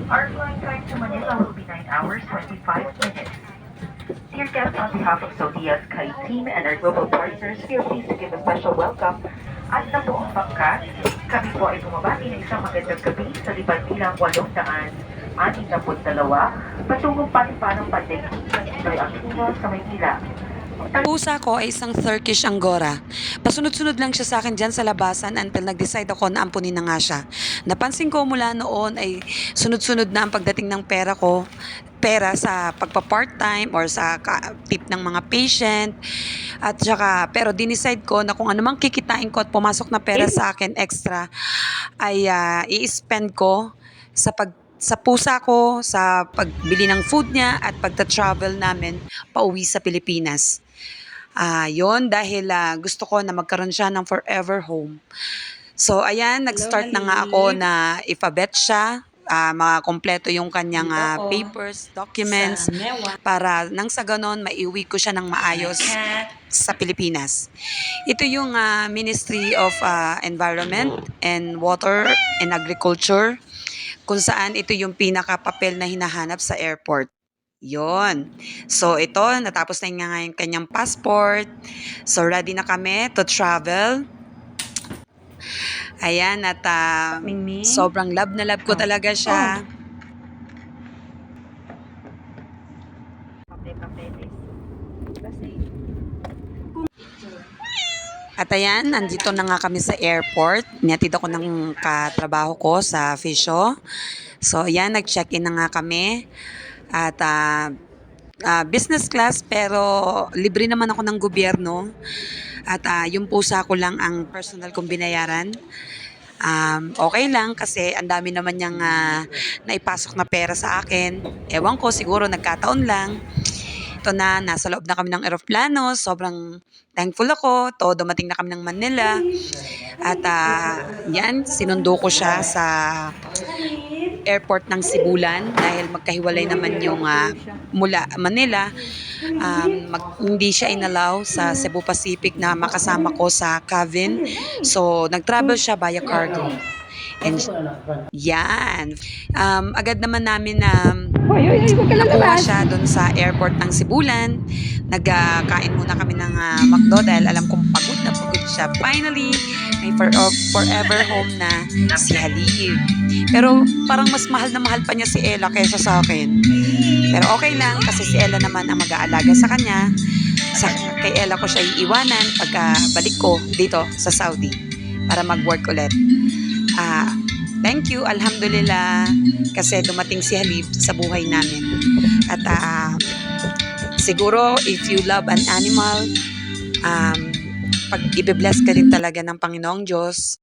Our flight time to Manila will be 9 hours 25 minutes. Dear guests, on behalf of Zodiac Sky Team and our global partners, we are pleased to give a special welcome at sa buong bangka. Kami po ay bumabati ng isang magandang gabi sa liban bilang 862 patungong palipanang pandaigdig ng Pinoy Aquino sa Maynila. Pusa ko ay isang Turkish Angora. Pasunod-sunod lang siya sa akin dyan sa labasan until nag-decide ako na ampunin na nga siya. Napansin ko mula noon ay sunod-sunod na ang pagdating ng pera sa pagpa-part-time or sa tip ng mga patient. At saka, pero dinicide ko na kung anumang kikitain ko at pumasok na pera sa akin extra ay i-spend ko sa pusa ko, sa pagbili ng food niya at pagta-travel namin pauwi sa Pilipinas. Yon dahil gusto ko na magkaroon siya ng forever home. So ayan, nag-start na nga ako na ipabet siya, makakompleto yung kanyang papers, documents, para nang sa ganon maiuwi ko siya ng maayos sa Pilipinas. Ito yung Ministry of Environment and Water and Agriculture, kung saan ito yung pinaka-papel na hinahanap sa airport. Yon. So ito, natapos na nga yung kanyang passport. So ready na kami to travel. Ayan, at sobrang love na love ko talaga siya. At ayan, nandito na nga kami sa airport. Nihatid ako ng katrabaho ko sa Fisho. So ayan, nag-check-in na nga kami. At business class pero libre naman ako ng gobyerno. At yung pusa ko lang ang personal kong binayaran. Okay lang kasi ang dami naman niyang naipasok na pera sa akin. Ewan ko, siguro nagkataon lang. Ito na, nasa loob na kami ng eroplano. Sobrang thankful ako. Dumating na kami ng Manila. At yan, sinundo ko siya sa airport ng Sibulan dahil magkahiwalay naman yung mula Manila. Hindi siya inalaw sa Cebu Pacific na makasama ko sa cabin. So, nag-travel siya via cargo. And yan. Agad naman namin nakuha siya doon sa airport ng Sibulan. Nagkain muna kami ng McDo dahil alam kong pagod na pagod siya. Finally, may forever home na si Halib. Pero parang mas mahal na mahal pa niya si Ella kaysa sa akin. Pero okay lang kasi si Ella naman ang mag-aalaga sa kanya. Kay Ella ko siya iiwanan pagka balik ko dito sa Saudi para mag-work ulit. Thank you, alhamdulillah, kasi dumating si Halib sa buhay namin. At siguro, if you love an animal, pag i-bless ka rin talaga ng Panginoong Diyos,